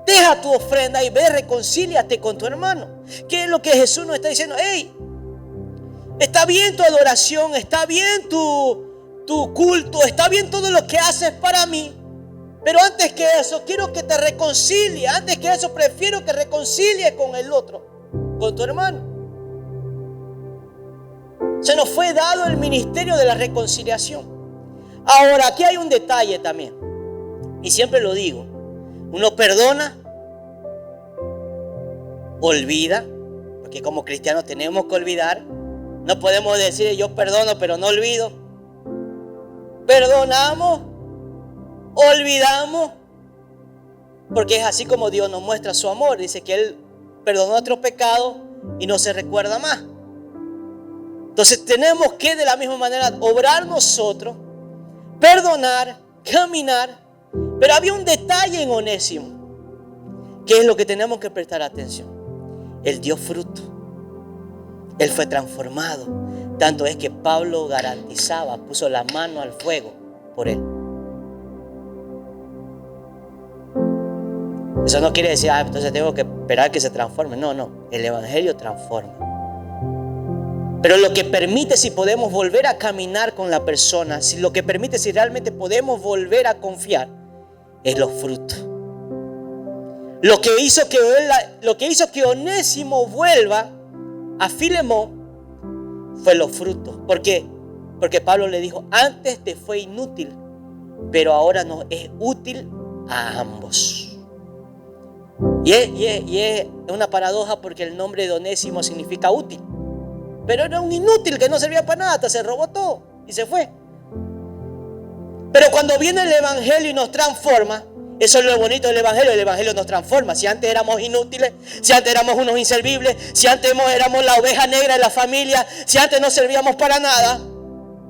deja tu ofrenda y ve, reconcíliate con tu hermano. ¿Qué es lo que Jesús nos está diciendo? Hey, está bien tu adoración, está bien tu culto, está bien todo lo que haces para mí. Pero antes que eso, quiero que te reconcilie. Antes que eso, prefiero que reconcilie con el otro, con tu hermano. Se nos fue dado el ministerio de la reconciliación. Ahora, aquí hay un detalle también. Y siempre lo digo. Uno perdona, olvida, porque como cristianos tenemos que olvidar. No podemos decir yo perdono pero no olvido. Perdonamos, olvidamos, porque es así como Dios nos muestra su amor. Dice que Él perdonó nuestro pecado y no se recuerda más. Entonces tenemos que de la misma manera obrar nosotros, perdonar, caminar. Pero había un detalle en Onésimo, que es lo que tenemos que prestar atención. Él dio fruto. Él fue transformado. Tanto es que Pablo garantizaba, puso la mano al fuego por él. Eso no quiere decir, entonces tengo que esperar que se transforme. No, el evangelio transforma. Pero lo que permite si podemos volver a caminar con la persona, si lo que permite si realmente podemos volver a confiar, es los frutos. Lo que hizo que Onésimo vuelva a Filemón fue los frutos. ¿Por qué? Porque Pablo le dijo, antes te fue inútil, pero ahora nos es útil a ambos. Y es una paradoja porque el nombre de Onésimo significa útil. Pero era un inútil que no servía para nada, se robó todo y se fue. Pero cuando viene el evangelio y nos transforma, eso es lo bonito del evangelio. El evangelio nos transforma. Si antes éramos inútiles, si antes éramos unos inservibles, si antes éramos la oveja negra de la familia, si antes no servíamos para nada,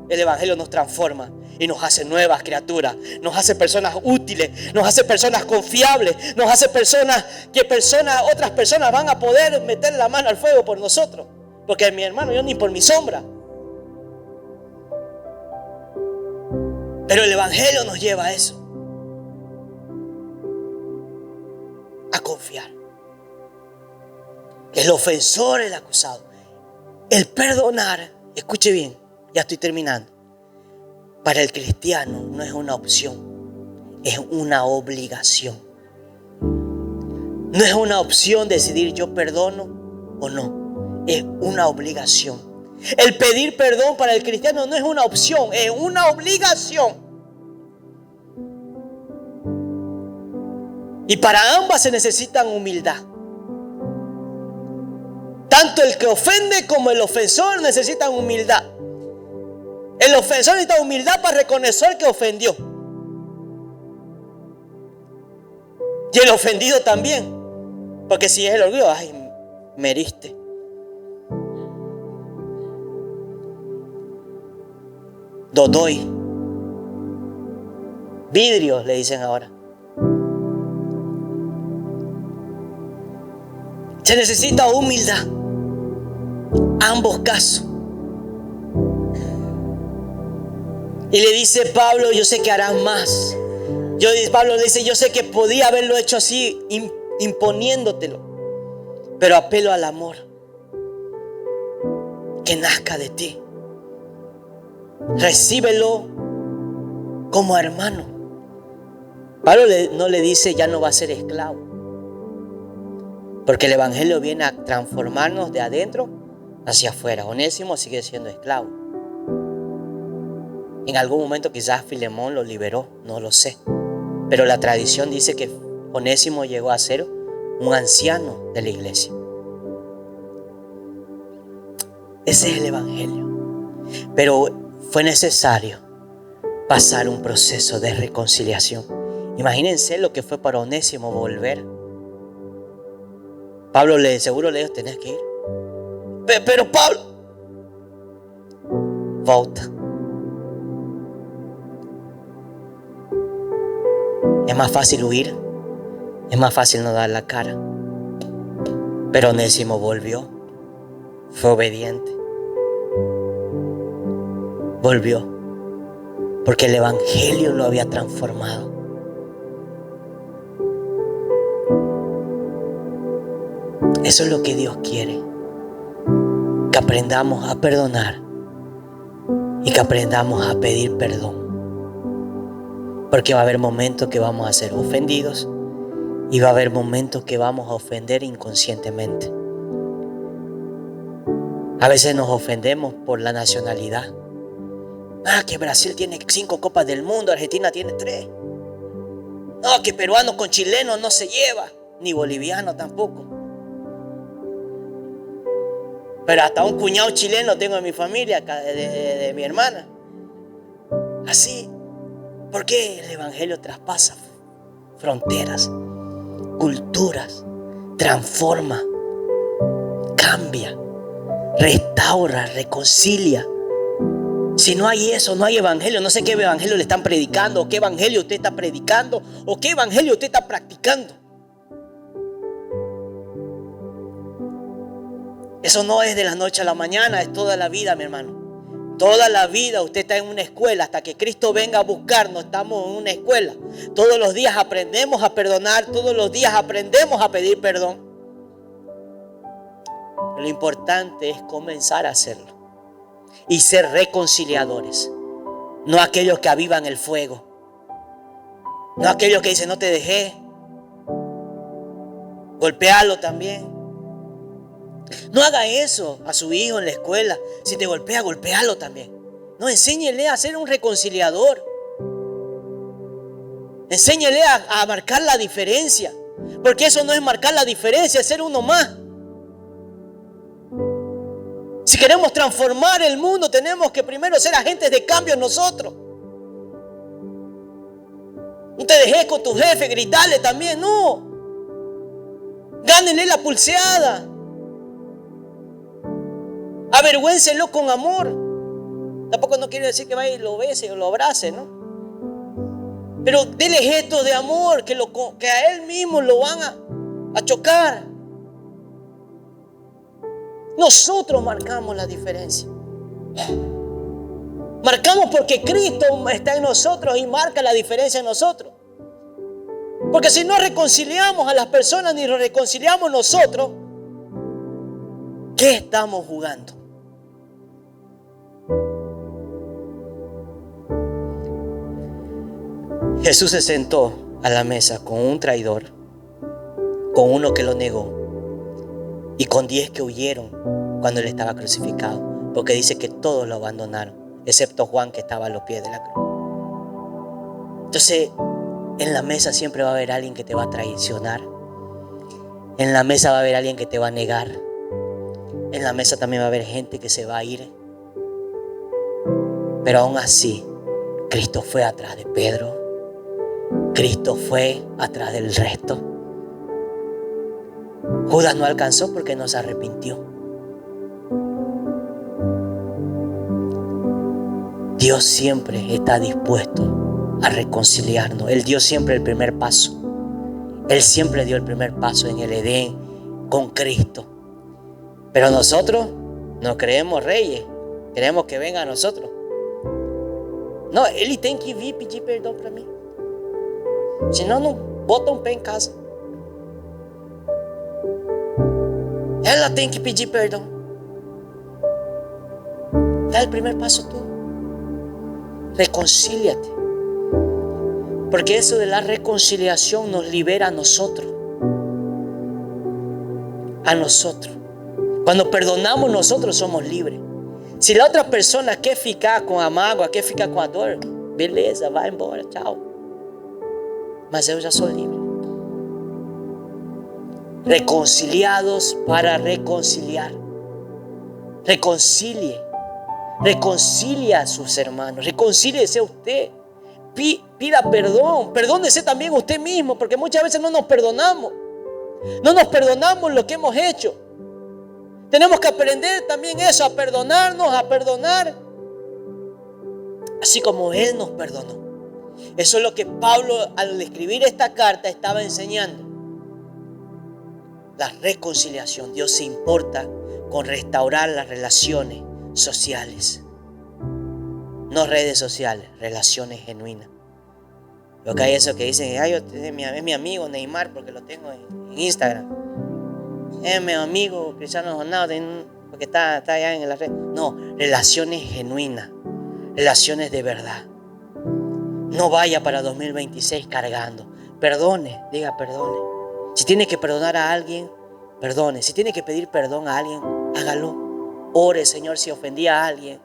el evangelio nos transforma y nos hace nuevas criaturas, nos hace personas útiles, nos hace personas confiables, nos hace otras personas van a poder meter la mano al fuego por nosotros. Porque mi hermano, yo ni por mi sombra. Pero el evangelio nos lleva a eso. A confiar. El ofensor, el acusado. El perdonar, escuche bien, ya estoy terminando. Para el cristiano no es una opción, es una obligación. No es una opción decidir yo perdono o no. Es una obligación. El pedir perdón para el cristiano no es una opción, es una obligación. Y para ambas se necesitan humildad. Tanto el que ofende como el ofensor necesitan humildad. El ofensor necesita humildad para reconocer que ofendió. Y el ofendido también. Porque si es el orgullo, ay, me heriste. Dodoy. Vidrios le dicen ahora. Se necesita humildad. Ambos casos. Y le dice Pablo, yo sé que harás más. Pablo le dice, yo sé que podía haberlo hecho así, imponiéndotelo. Pero apelo al amor que nazca de ti. Recíbelo como hermano. Pablo no le dice, ya no va a ser esclavo. Porque el evangelio viene a transformarnos de adentro hacia afuera. Onésimo sigue siendo esclavo. En algún momento quizás Filemón lo liberó, no lo sé. Pero la tradición dice que Onésimo llegó a ser un anciano de la iglesia. Ese es el evangelio. Pero fue necesario pasar un proceso de reconciliación. Imagínense lo que fue para Onésimo volver. Pablo seguro le dijo, tenés que ir. Pero Pablo, volta. Es más fácil huir, es más fácil no dar la cara. Pero Onésimo volvió, fue obediente. Volvió, porque el evangelio lo había transformado. Eso es lo que Dios quiere, que aprendamos a perdonar y que aprendamos a pedir perdón. Porque va a haber momentos que vamos a ser ofendidos y va a haber momentos que vamos a ofender inconscientemente. A veces nos ofendemos por la nacionalidad. Que Brasil tiene 5 copas del mundo, Argentina tiene 3. No, que peruano con chileno no se lleva, ni boliviano tampoco. Pero hasta un cuñado chileno tengo en mi familia, de mi hermana. Así. Porque el evangelio traspasa fronteras, culturas, transforma, cambia, restaura, reconcilia. Si no hay eso, no hay evangelio. No sé qué evangelio le están predicando, o qué evangelio usted está predicando, o qué evangelio usted está practicando. Eso no es de la noche a la mañana, es toda la vida, mi hermano. Toda la vida usted está en una escuela. Hasta que Cristo venga a buscarnos, estamos en una escuela. Todos los días aprendemos a perdonar. Todos los días aprendemos a pedir perdón. Lo importante es comenzar a hacerlo. Y ser reconciliadores. No aquellos que avivan el fuego. No aquellos que dicen, no te dejé. Golpealo también. No haga eso a su hijo en la escuela. Si te golpea, golpéalo también. No, enséñele a ser un reconciliador. Enséñele a marcar la diferencia. Porque eso no es marcar la diferencia, es ser uno más. Si queremos transformar el mundo, tenemos que primero ser agentes de cambio nosotros. No te dejes con tu jefe, gritarle también, no. Gánenle la pulseada. Avergüéncenlo con amor. Tampoco no quiere decir que vaya y lo bese o lo abrace, ¿no? Pero dele gestos de amor que a él mismo lo van a chocar. Nosotros marcamos la diferencia. Marcamos porque Cristo está en nosotros y marca la diferencia en nosotros. Porque si no reconciliamos a las personas ni nos reconciliamos nosotros, ¿qué estamos jugando? Jesús se sentó a la mesa con un traidor, con uno que lo negó y con 10 que huyeron cuando él estaba crucificado, porque dice que todos lo abandonaron, excepto Juan, que estaba a los pies de la cruz. Entonces, en la mesa siempre va a haber alguien que te va a traicionar. En la mesa va a haber alguien que te va a negar. En la mesa también va a haber gente que se va a ir. Pero aún así, Cristo fue atrás de Pedro. Cristo fue atrás del resto. Judas no alcanzó porque no se arrepintió. Dios siempre está dispuesto a reconciliarnos. Él dio siempre el primer paso. Él siempre dio el primer paso en el Edén con Cristo. Pero nosotros no creemos reyes. Queremos que venga a nosotros. No, ele tem que vir pedir perdão para mim. Senão não bota pé em casa. Ela tem que pedir perdão. Dá o primeiro passo tú. Reconcíliate. Porque eso de la reconciliación nos libera a nosotros. A nosotros. Cuando perdonamos, nosotros somos libres. Se a outra pessoa quer ficar com a mágoa, quer ficar com a dor, beleza, vai embora, tchau. Mas eu já sou livre. Reconciliados para reconciliar. Reconcilie. Reconcilie a sus hermanos. Reconcíliese usted. Pida perdón. Perdónese también usted mismo, porque muchas veces no nos perdonamos. No nos perdonamos lo que hemos hecho. Tenemos que aprender también eso, a perdonarnos, a perdonar, así como Él nos perdonó. Eso es lo que Pablo, al escribir esta carta, estaba enseñando. La reconciliación. Dios se importa con restaurar las relaciones sociales. No redes sociales, relaciones genuinas. Lo que hay eso que dicen, es mi amigo Neymar porque lo tengo en Instagram. Es mi amigo Cristiano Ronaldo porque está allá en la red. No, relaciones genuinas, relaciones de verdad. No vaya para 2026 cargando. Perdone, diga perdone. Si tiene que perdonar a alguien, perdone. Si tiene que pedir perdón a alguien, hágalo. Ore, Señor, si ofendí a alguien,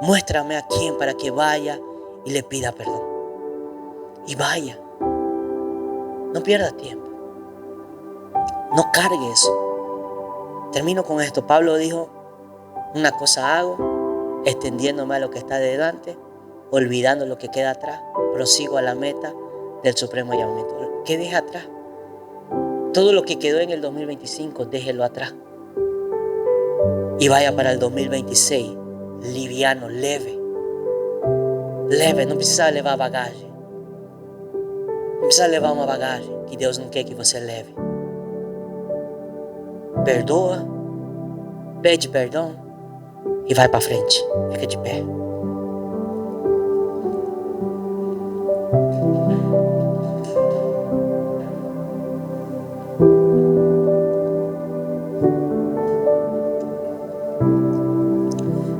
muéstrame a quién para que vaya y le pida perdón. Y vaya. No pierda tiempo. No cargue eso. Termino con esto. Pablo dijo, una cosa hago, extendiéndome a lo que está delante, olvidando lo que queda atrás, prosigo a la meta del supremo llamamiento. ¿Qué deja atrás? Todo lo que quedó en el 2025, déjelo atrás. Y vaya para el 2026, liviano, leve. Leve, não precisa levar bagagem. Não precisa levar uma bagagem que Deus não quer que você leve. Perdoa, pede perdão e vai para frente. Fica de pé.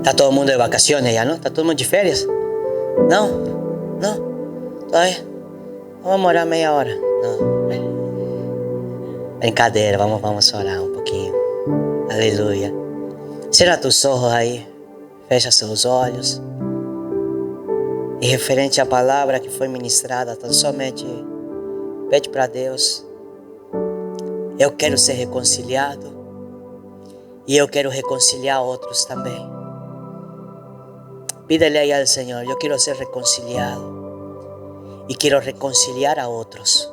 Está todo mundo de vacaciones ya, ¿no? Está todo mundo de férias. No, todavía. Vamos a orar media hora. No. Brincadeira, vamos a orar un pouquinho. Aleluia. Cierra tus ojos aí. Fecha seus olhos. E referente à palavra que foi ministrada, tão somente pede para Deus. Eu quero ser reconciliado. E eu quero reconciliar outros também. Pídele ahí al Señor, yo quiero ser reconciliado. Y quiero reconciliar a otros.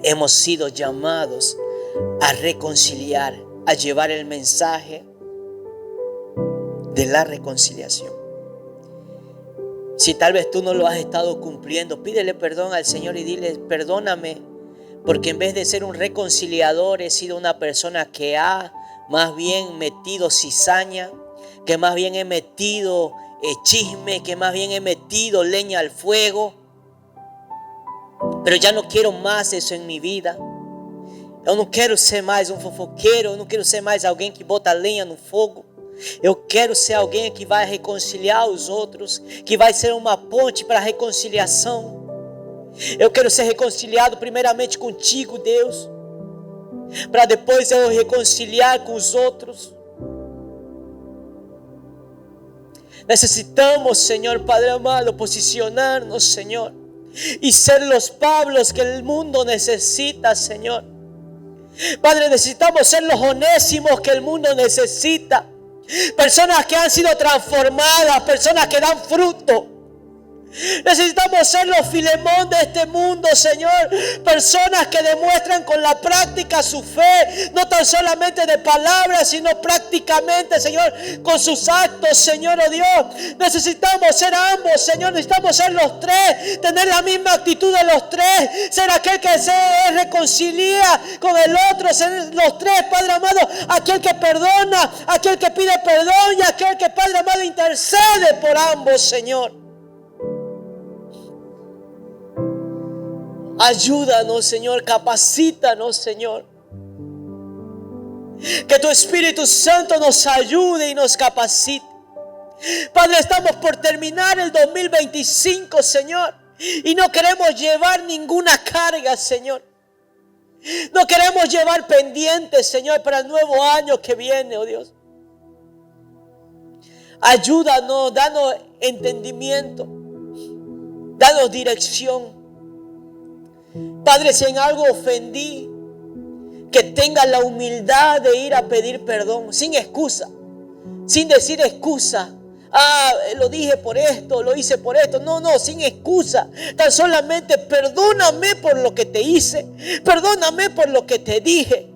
Hemos sido llamados a reconciliar, a llevar el mensaje de la reconciliación. Si tal vez tú no lo has estado cumpliendo, pídele perdón al Señor y dile, perdóname, porque en vez de ser un reconciliador, he sido una persona que ha más bien metido cizaña, que más bien he metido chisme, que más bien he metido leña al fuego. Pero ya no quiero más eso en mi vida. Eu não quero ser mais um fofoqueiro, eu não quero ser mais alguém que bota lenha no fogo. Eu quero ser alguém que vai reconciliar os outros, que vai ser uma ponte para a reconciliação. Eu quero ser reconciliado primeiramente contigo, Deus, para depois eu reconciliar com os outros. Necesitamos, Señor Padre amado, posicionarnos, Señor, y ser los Pablos que el mundo necesita, Señor. Padre, necesitamos ser los Onésimos que el mundo necesita. Personas que han sido transformadas, personas que dan fruto. Necesitamos ser los Filemón de este mundo, Señor. Personas que demuestran con la práctica su fe, no tan solamente de palabras, sino prácticamente, Señor, con sus actos, Señor, oh Dios. Necesitamos ser ambos, Señor. Necesitamos ser los tres, tener la misma actitud de los tres, ser aquel que se reconcilia con el otro, ser los tres, Padre amado, aquel que perdona, aquel que pide perdón y aquel que, Padre amado, intercede por ambos, Señor. Ayúdanos, Señor, capacítanos, Señor. Que tu Espíritu Santo nos ayude y nos capacite. Padre, estamos por terminar el 2025, Señor, y no queremos llevar ninguna carga, Señor. No queremos llevar pendientes, Señor, para el nuevo año que viene, oh Dios. Ayúdanos, danos entendimiento, danos dirección. Padre, si en algo ofendí, que tenga la humildad de ir a pedir perdón, sin excusa, sin decir excusa. Lo dije por esto, lo hice por esto. No, sin excusa. Tan solamente perdóname por lo que te hice, perdóname por lo que te dije.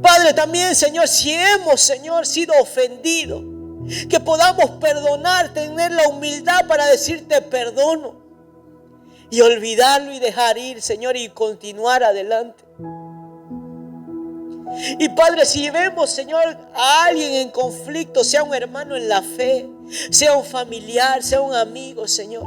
Padre, también, Señor, si hemos, Señor, sido ofendidos, que podamos perdonar, tener la humildad para decirte perdono. Y olvidarlo y dejar ir, Señor, y continuar adelante. Y Padre, si vemos, Señor, a alguien en conflicto, sea un hermano en la fe, sea un familiar, sea un amigo, Señor,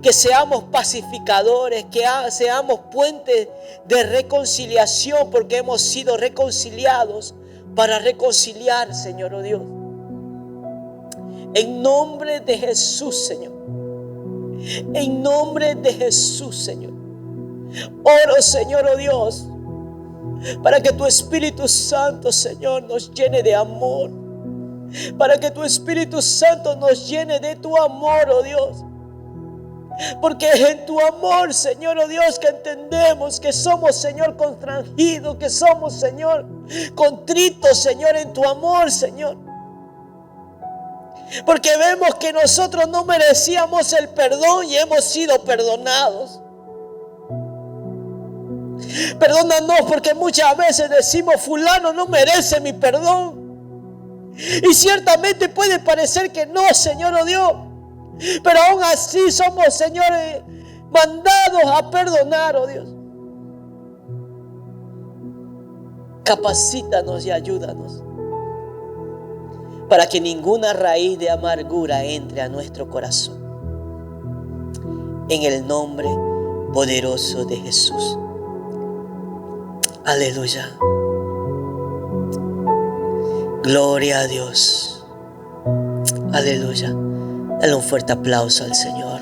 que seamos pacificadores, que seamos puentes de reconciliación, porque hemos sido reconciliados para reconciliar, Señor, oh Dios. En nombre de Jesús, Señor. En nombre de Jesús, Señor. Oro, Señor, oh Dios, para que tu Espíritu Santo, Señor, nos llene de amor. Para que tu Espíritu Santo nos llene de tu amor, oh Dios. Porque es en tu amor, Señor, oh Dios, que entendemos que somos, Señor, constrangidos, que somos, Señor, contritos, Señor, en tu amor, Señor. Porque vemos que nosotros no merecíamos el perdón y hemos sido perdonados. Perdónanos porque muchas veces decimos, fulano no merece mi perdón. Y ciertamente puede parecer que no, Señor, oh Dios. Pero aún así somos, Señor, mandados a perdonar, oh Dios. Capacítanos y ayúdanos, para que ninguna raíz de amargura entre a nuestro corazón. En el nombre poderoso de Jesús. Aleluya. Gloria a Dios. Aleluya. Dale un fuerte aplauso al Señor.